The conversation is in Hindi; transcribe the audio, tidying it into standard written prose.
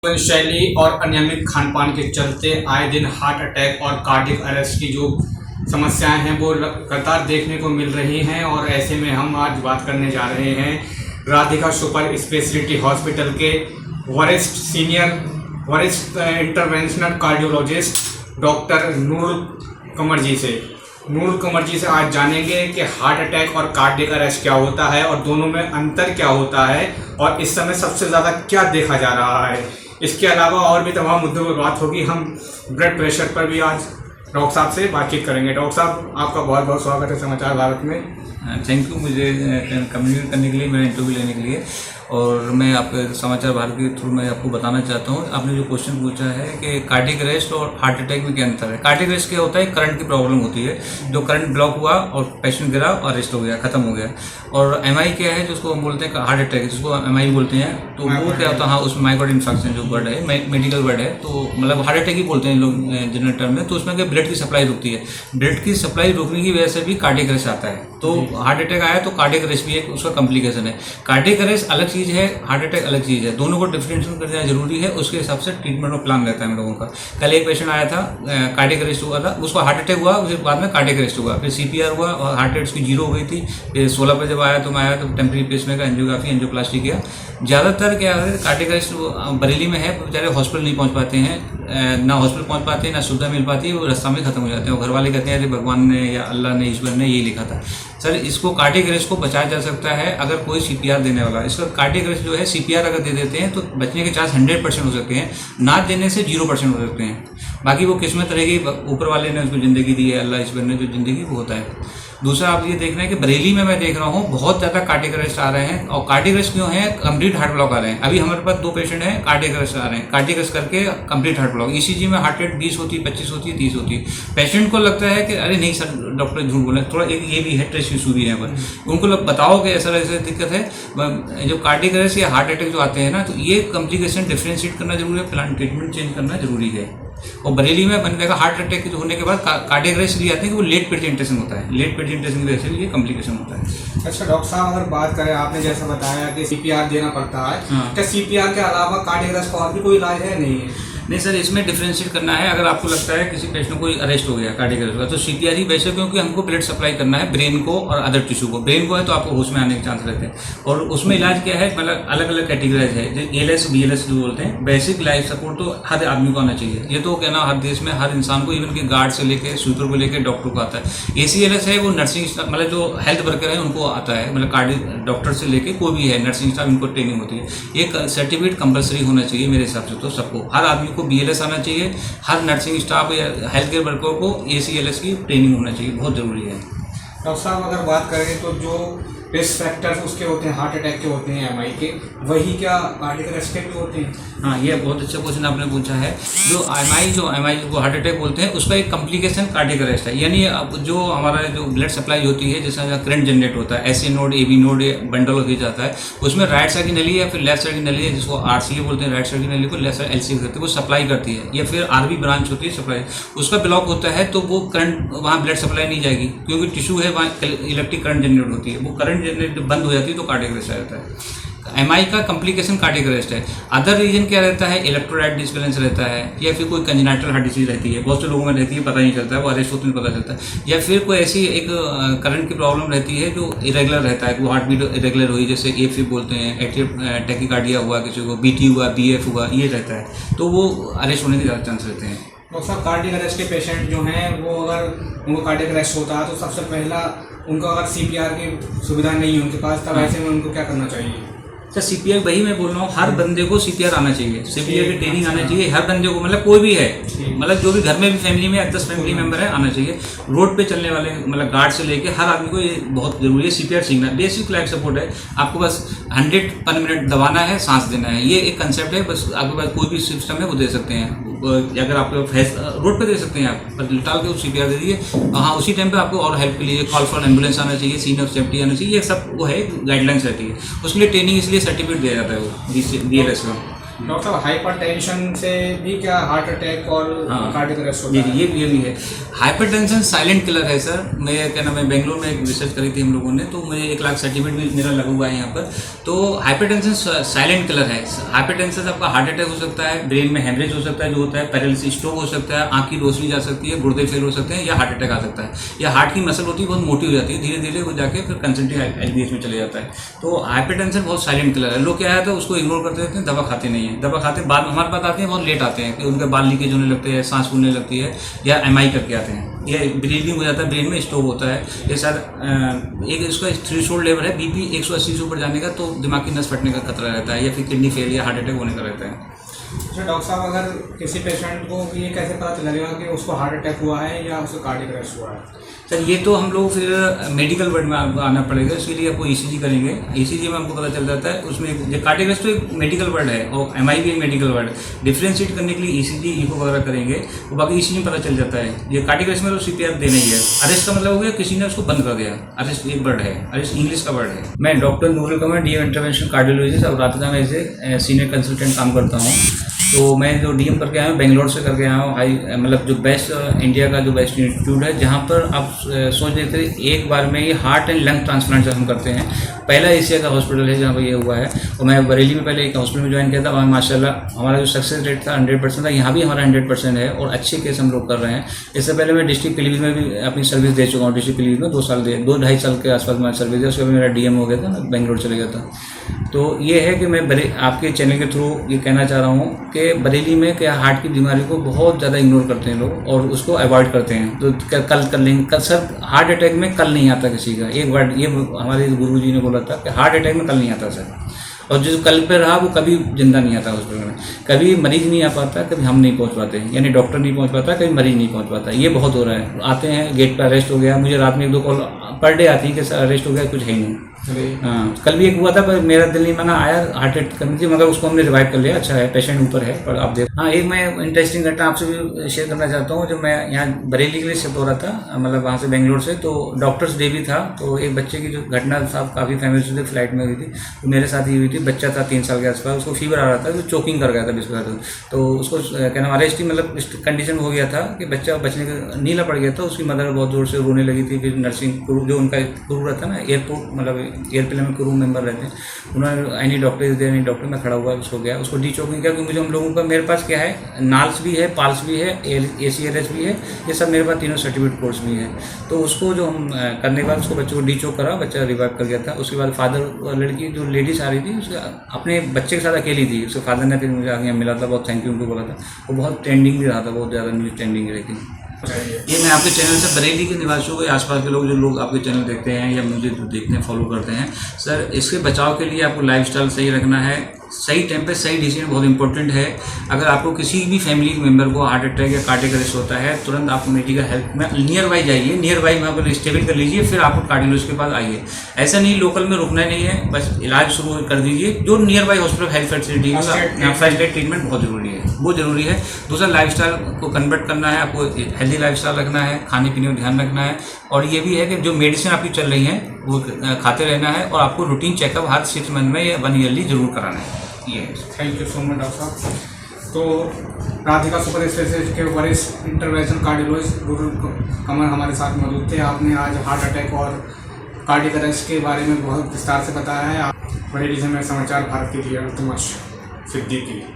जीवन शैली और अनियमित खान-पान के चलते आए दिन हार्ट अटैक और कार्डियक अरेस्ट की जो समस्याएं हैं वो लगातार देखने को मिल रही हैं। और ऐसे में हम आज बात करने जा रहे हैं राधिका सुपर स्पेशलिटी हॉस्पिटल के वरिष्ठ इंटरवेंशनल कार्डियोलॉजिस्ट डॉक्टर नूरुल कमर जी से आज जानेंगे कि हार्ट अटैक और कार्डियक अरेस्ट क्या होता है और दोनों में अंतर क्या होता है और इस समय सबसे ज़्यादा क्या देखा जा रहा है। इसके अलावा और भी तमाम मुद्दों पर बात होगी। हम ब्लड प्रेशर पर भी आज डॉक्टर साहब से बातचीत करेंगे। डॉक्टर साहब, आपका बहुत बहुत स्वागत है समाचार भारत में। थैंक यू मुझे कम्युनिकेट करने के लिए, मेरा इंटरव्यू लेने के लिए। और मैं आपके समाचार भारत के थ्रू मैं आपको बताना चाहता हूँ, आपने जो क्वेश्चन पूछा है कि कार्डियक अरेस्ट और हार्ट अटैक में क्या अंतर है। कार्डियक अरेस्ट क्या होता है, करंट की प्रॉब्लम होती है, जो करंट ब्लॉक हुआ और पेशेंट गिरा और अरेस्ट हो गया, खत्म हो गया। और एमआई क्या है, जिसको हम बोलते हैं हार्ट अटैक, जिसको एमआई बोलते हैं, तो वो क्या होता है, हाँ उसमें माइक्रोड इन्फेक्शन जो वर्ड है मेडिकल वर्ड है, तो मतलब हार्ट अटैक ही बोलते हैं लोग जनरल टर्म में। तो उसमें क्या ब्लड की सप्लाई रुकती है, ब्लड की सप्लाई रुकने की वजह से भी कार्डियक अरेस्ट आता है। तो हार्ट अटैक आया तो कार्डियक अरेस्ट भी एक उसका कॉम्प्लिकेशन है। कार्डियक अरेस्ट अलग चीज़ है, हार्ट अटैक अलग चीज़ है, दोनों को डिफरेंशिएट करना जरूरी है। उसके हिसाब से ट्रीटमेंट और प्लान रहता है हम लोगों का। कल एक पेशेंट आया था, कार्डियक अरेस्ट हुआ था, उसको हार्ट अटैक हुआ, फिर बाद में कार्डियक अरेस्ट हुआ, फिर सीपीआर हुआ और हार्ट रेट उसकी 0 हो गई थी। फिर 16 पर जब आया तो मैं आया तो टेम्परेरी पेसमेकर एंजियोग्राफी एंजियोप्लास्टी किया। ज़्यादातर क्या है, कार्डियक अरेस्ट बरेली में है, बेचारे हॉस्पिटल नहीं पहुँच पाते हैं, ना हॉस्पिटल पहुँच पाते हैं, ना सुविधा मिल पाती है, वो रास्ता में खत्म हो जाते हैं। और घर वाले कहते हैं अरे भगवान ने या अल्लाह ने ईश्वर ने यही लिखा था। सर, इसको कार्डियक अरेस्ट को बचाया जा सकता है अगर कोई सीपीआर देने वाला। इसका कार्डियक अरेस्ट जो है, सीपीआर अगर दे देते हैं तो बचने के चांस 100% हो सकते हैं, ना देने से 0% हो सकते हैं। बाकी वो किस्मत रहेगी, ऊपर वाले ने उसको ज़िंदगी दी है, अल्लाह ईश्वर ने जो ज़िंदगी वो होता है। दूसरा आप ये देख रहे हैं कि बरेली में मैं देख रहा हूँ बहुत ज़्यादा कार्डियक अरेस्ट आ रहे हैं। और कार्डियक अरेस्ट क्यों है, कंप्लीट हार्ट ब्लॉक आ रहे हैं। अभी हमारे पास 2 पेशेंट हैं, कार्डियक अरेस्ट आ रहे हैं, कार्डियक अरेस्ट करके कंप्लीट हार्ट ब्लॉक। ईसीजी में हार्ट रेट 20 होती है, 25 होती है, 30 होती है। पेशेंट को लगता है कि अरे नहीं सर डॉक्टर झूठ बोले, थोड़ा एक ये भी है, ट्रेस इशू भी है। पर उनको बताओ कि ऐसा दिक्कत है। जो कार्डियक अरेस्ट या हार्ट अटैक जो आते हैं ना, तो ये कॉम्प्लिकेशन डिफ्रेंशिएट करना जरूरी है, प्लान ट्रीटमेंट चेंज करना जरूरी है। और बरेली में बन गया हार्ट अटैक होने के बाद कार्डियक अरेस्ट भी आते हैं कि वो लेट प्रेजेंटेशन होता है, लेट प्रेजेंटेशन की वजह से ये कॉम्प्लिकेशन होता है। अच्छा डॉक्टर साहब, अगर बात करें, आपने जैसा बताया कि सीपीआर देना पड़ता है, क्या सीपीआर के अलावा कार्डियक अरेस्ट का और भी कोई इलाज है? नहीं है। नहीं सर, इसमें डिफ्रेंशिएट करना है। अगर आपको लगता है किसी पेशेंट को अरेस्ट हो गया, कार्डियक अरेस्ट हो गया, तो सीपीआर ही वैसे, क्योंकि हमको ब्लड सप्लाई करना है ब्रेन को और अदर टिश्यू को। ब्रेन को है तो आपको होश में आने के चांस रहते हैं। और उसमें इलाज क्या है, मतलब अलग अलग कैटेगराइज है, जो एलएस बीएलएस जो बोलते हैं। बेसिक लाइफ सपोर्ट तो हर आदमी को आना चाहिए। ये तो कहना हर देश में हर इंसान को, इवन के गार्ड से लेकर स्वीपर को लेकर डॉक्टर को आता है। एसीएलएस है वो नर्सिंग स्टाफ, मतलब जो हेल्थ वर्कर है उनको आता है, मतलब कार्डियक डॉक्टर से लेकर कोई भी है नर्सिंग स्टाफ, इनको ट्रेनिंग होती है। एक सर्टिफिकेट कंपलसरी होना चाहिए मेरे हिसाब से, तो सबको, हर आदमी को बीएलएस आना चाहिए, हर नर्सिंग स्टाफ या हेल्थ केयर वर्कर को एसीएलएस की ट्रेनिंग होना चाहिए, बहुत जरूरी है। डॉक्टर साहब, अगर बात करें तो जो रिस्क फैक्टर्स उसके होते हैं, हार्ट अटैक के होते हैं एमआई के, वही क्या कार्डियक अरेस्ट के भी होते हैं? हाँ, ये बहुत अच्छा क्वेश्चन आपने पूछा है। जो एमआई को हार्ट अटैक बोलते हैं, उसका एक कॉम्प्लिकेशन कार्डियक अरेस्ट है। यानी अब जो हमारा जो ब्लड सप्लाई होती है, जैसा करंट जनरेट होता है, SA node AB node bundle हो जाता है, उसमें राइट साइड की नली या फिर लेफ्ट साइड की नली है, जिसको आरसीए बोलते हैं, राइट साइड की नली को लेफ्ट साइड एलसीए करते हैं, वो सप्लाई करती है। या फिर आरबी ब्रांच होती है सप्लाई, उसका ब्लॉक होता है तो वो करंट, वहाँ ब्लड सप्लाई नहीं जाएगी, क्योंकि टिश्यू है, वहाँ इलेक्ट्रिक करंट जनरेट होती है। वो करंट जनरेट बंद हो जाती है तो कार्डियक अरेस्ट आ जाता है। एमआई का कॉम्प्लिकेशन कार्डियक अरेस्ट है। अदर रीजन क्या रहता है, इलेक्ट्रोलाइट डिसबैलेंस रहता है, या फिर कोई कंजेनिटल हार्ट डिसीज रहती है, बहुत से लोगों में रहती है, पता नहीं चलता है, वो अरेस्ट होते हैं पता चलता है। या फिर कोई ऐसी एक करंट की प्रॉब्लम रहती है जो इरेगुलर रहता है, वो हार्ट बीट इरेगुलर हुई, जैसे एफी बोलते हैं, एक्टिव टैकीकार्डिया हुआ, किसी को बीटी हुआ, बीएफ हुआ, ये रहता है, तो वो अरेस्ट होने के ज़्यादा चांस रहते हैं। डॉक्टर साहब, कार्डियक अरेस्ट के पेशेंट जो हैं, वो अगर उनको कार्डियक अरेस्ट होता है तो सबसे पहला उनको अगर सीपीआर की सुविधा नहीं है उनके पास, तब ऐसे में उनको क्या करना चाहिए? सर, सीपीआर वही मैं बोल रहा हूँ, हर बंदे को सीपीआर आना चाहिए, सीपीआर की ट्रेनिंग आना चाहिए हर बंदे को, मतलब कोई भी है, मतलब जो भी घर में भी फैमिली में 10 फैमिली मेंबर है, आना चाहिए। रोड पे चलने वाले, मतलब गार्ड से लेके हर आदमी को ये बहुत जरूरी है सीपीआर सीखना। बेसिक लाइफ सपोर्ट है, आपको बस 100 पर मिनट दबाना है, सांस देना है, ये एक कंसेप्ट है। बस आपके पास कोई भी सिस्टम है वो दे सकते हैं, अगर आपको रोड पे दे सकते हैं आप, पर टाल के सीपीआर दे दीजिए। हाँ, उसी टाइम पे आपको और हेल्प के लिए कॉल फॉर एम्बुलेंस आना चाहिए, सीन ऑफ सेफ्टी आना चाहिए, ये सब वो है गाइडलाइंस रहती है। उसके लिए ट्रेनिंग, इसलिए सर्टिफिकेट दिया जाता है वो बीएलएस का। डॉक्टर साहब हाइपरटेंशन से भी क्या हार्ट अटैक और कार्डियक अरेस्ट होता जी है? ये भी है। हाइपरटेंशन साइलेंट किलर है सर। मैं क्या नाम है, बेंगलोर में एक रिसर्च करी थी हम लोगों ने, तो मुझे 1 लाख सर्टिफिकेट भी मेरा लगा हुआ है यहाँ पर। तो हाइपरटेंशन साइलेंट किलर है। हाइपरटेंशन से आपका हार्ट अटैक हो सकता है, ब्रेन में हेमरेज हो सकता है जो होता है, पैरालिसिस, स्ट्रोक हो सकता है, आँख की रोशनी जा सकती है, गुर्दे फेल हो सकते हैं, या हार्ट अटैक आ सकता है, या हार्ट की मसल होती है बहुत मोटी हो जाती है, धीरे धीरे वो जाके फिर कंसंट्रेट LVH में चले जाता है। तो हाइपरटेंशन बहुत साइलेंट किलर है। लोग क्या है तो उसको इग्नोर करते रहते हैं, दवा खाते नहीं है। दवा खाते बाद हमारे पास आते हैं बहुत लेट आते हैं कि उनके बाल लीकेज होने लगते हैं, सांस फूलने लगती है, या MI करके आते हैं, या ब्लीडिंग हो जाता है, ब्रेन में स्ट्रोक होता है। ये सर एक इसका थ्रेशोल्ड लेवल है BP 180 से ऊपर जाने का, तो दिमाग की नस फटने का खतरा रहता है, या फिर किडनी फेल या हार्ट अटैक होने का रहता है। अच्छा डॉक्टर साहब, अगर किसी पेशेंट को ये कैसे पता चलेगा कि उसको हार्ट अटैक हुआ है या उसको कार्डियक अरेस्ट हुआ है? सर ये तो हम लोग फिर मेडिकल वर्ड में आना पड़ेगा, इसके लिए आपको ECG करेंगे। ECG में हमको पता चल जाता है उसमें कार्डियक अरेस्ट तो एक मेडिकल वर्ड है और MI भी एक मेडिकल वर्ड है। डिफ्रेंशिएट करने के लिए ECG ईको वगैरह करेंगे, तो बाकी ECG में पता चल जाता है। ये कार्डियक अरेस्ट में तो CPR देना ही है। अरेस्ट का मतलब हो गया किसी ने उसको बंद कर दिया। अरेस्ट एक वर्ड है, अरेस्ट इंग्लिश का वर्ड है। मैं डॉक्टर नूरुल कमर, DM इंटरवेंशनल कार्डियोलॉजिस्ट, और रातगा में से सीनियर कंसल्टेंट काम करता हूँ। तो मैं जो DM करके आया हूँ, बेंगलोर से करके आया हूँ, मतलब जो बेस्ट इंडिया का जो बेस्ट इंस्टीट्यूट है, जहाँ पर आप सोच लेते एक बार में ही हार्ट एंड लंग ट्रांसप्लांट हम करते हैं। पहला एशिया का हॉस्पिटल है जहाँ पर ये हुआ है। और मैं बरेली में पहले एक हॉस्पिटल में ज्वाइन किया था, वहाँ माशाल्लाह हमारा जो सक्सेस रेट था 100% था। यहाँ भी हमारा 100% है और अच्छे केस हम लोग कर रहे हैं। इससे पहले मैं डिस्ट्रिक्ट पीलीभीत में भी अपनी सर्विस दे चुका हूँ। डिस्ट्रिक्ट पीलीभीत में 2-2.5 साल के आसपास मैं सर्विस दिया। उसके बाद मेरा DM हो गया था, मैं बेंगलोर चले गया था। तो ये है कि मैं आपके चैनल के थ्रू ये कहना चाह रहा हूँ कि बरेली में क्या हार्ट की बीमारी को बहुत ज़्यादा इग्नोर करते हैं लोग और उसको अवॉइड करते हैं। तो कल कर लेंगे, कल सर हार्ट अटैक में कल नहीं आता किसी का। एक वर्ड ये हमारे गुरुजी ने बोला था कि हार्ट अटैक में कल नहीं आता सर, और जो कल पे रहा वो कभी जिंदा नहीं आता हॉस्पिटल में। कभी मरीज नहीं आ पाता, कभी हम नहीं पहुंच पाते, यानी डॉक्टर नहीं पहुंच पाता, कभी मरीज नहीं पहुंच पाता। ये बहुत हो रहा है। आते हैं गेट पर अरेस्ट हो गया, मुझे रात में 1-2 कॉल पर डे आती है कि सर अरेस्ट हो गया, कुछ है ही नहीं। हाँ, कल भी एक हुआ था पर मेरा दिल नहीं माना, आया हार्ट अटैक करनी थी, मगर उसको हमने रिवाइव कर लिया। अच्छा है, पेशेंट ऊपर है, पर आप देख। हाँ, एक मैं इंटरेस्टिंग घटना आपसे भी शेयर करना चाहता हूँ। जब मैं यहाँ बरेली के लिए शिफ्ट हो रहा था, मतलब वहाँ से बेंगलोर से, तो डॉक्टर्स डे भी था। तो एक बच्चे की जो घटना साहब काफ़ी फैमिली से फ्लाइट में हुई थी, तो मेरे साथ ही हुई थी। बच्चा था 3 साल के आसपास, उसको फीवर आ रहा था, तो चोकिंग कर गया था बिस्कुट। तो उसको क्या नाम अरेस्ट, मतलब इस कंडीशन में हो गया था कि बच्चा बचने का नीला पड़ गया था। उसकी मदर बहुत जोर से रोने लगी थी। फिर नर्सिंग क्रू जो उनका क्रू रहता ना, एयरपोर्ट मतलब एयरप्लेन में क्रू मेंबर रहते हैं, उन्होंने any doctor is there, any doctor में खड़ा हुआ उसको गया, उसको डी चोकिंग किया। क्योंकि मुझे हम लोगों का मेरे पास क्या है, नाल्स भी है, पाल्स भी है, ACLS भी है, ये सब मेरे पास तीनों सर्टिफिकेट कोर्स भी है। तो उसको जो हम करने के बाद उसको बच्चे को डी चोक करा, बच्चा रिवाइव कर गया था। उसके बाद फादर, लड़की जो लेडीज आ रही थी, उसके अपने बच्चे के साथ अकेली थी। उसके फादर ने फिर मुझे आगे मिला था, बहुत थैंक यू उनको बोला था। वो बहुत ट्रेंडिंग भी रहा था, बहुत ज़्यादा न्यूज़ ट्रेंडिंग रही थी। ये मैं आपके चैनल से बरेली के निवासियों को, आसपास के लोग जो लोग आपके चैनल देखते हैं या मुझे जो देखते हैं, फॉलो करते हैं, सर इसके बचाव के लिए आपको लाइफस्टाइल सही रखना है। सही टाइम पे सही डिसीजन बहुत इंपॉर्टेंट है। अगर आपको किसी भी फैमिली मेंबर को हार्ट अटैक या कार्डियक अरेस्ट होता है, तुरंत आप मेडिकल हेल्प में नियर बाई जाइए, नियर बाई में आप स्टेबल कर लीजिए, फिर आप कार्डियोलॉजिस्ट के पास आइए। ऐसा नहीं लोकल में रुकना नहीं है, बस इलाज शुरू कर दीजिए। जो near by hospital health facility है, फर्स्ट एड ट्रीटमेंट बहुत जरूरी है, वो जरूरी है। दूसरा लाइफस्टाइल को कन्वर्ट करना है, आपको हेल्दी लाइफस्टाइल रखना है, खाने पीने में ध्यान रखना है। और ये भी है कि जो मेडिसिन आपकी चल रही है वो खाते रहना है, और आपको रूटीन चेकअप हर 6 मंथ में या 1 ईयरली जरूर कराना है। ये thank you so much doctor साहब। तो राधिका सुपर स्पेशलिस्ट के वरिष्ठ इंटरवेंशनल कार्डियोलॉजिस्ट नूरुल कमर हमारे साथ मौजूद थे। आपने आज हार्ट अटैक और कार्डियक अरेस्ट के बारे में बहुत विस्तार से बताया है। बरेली से मैं समाचार भारत के लिए अल्तमश सिद्दीकी।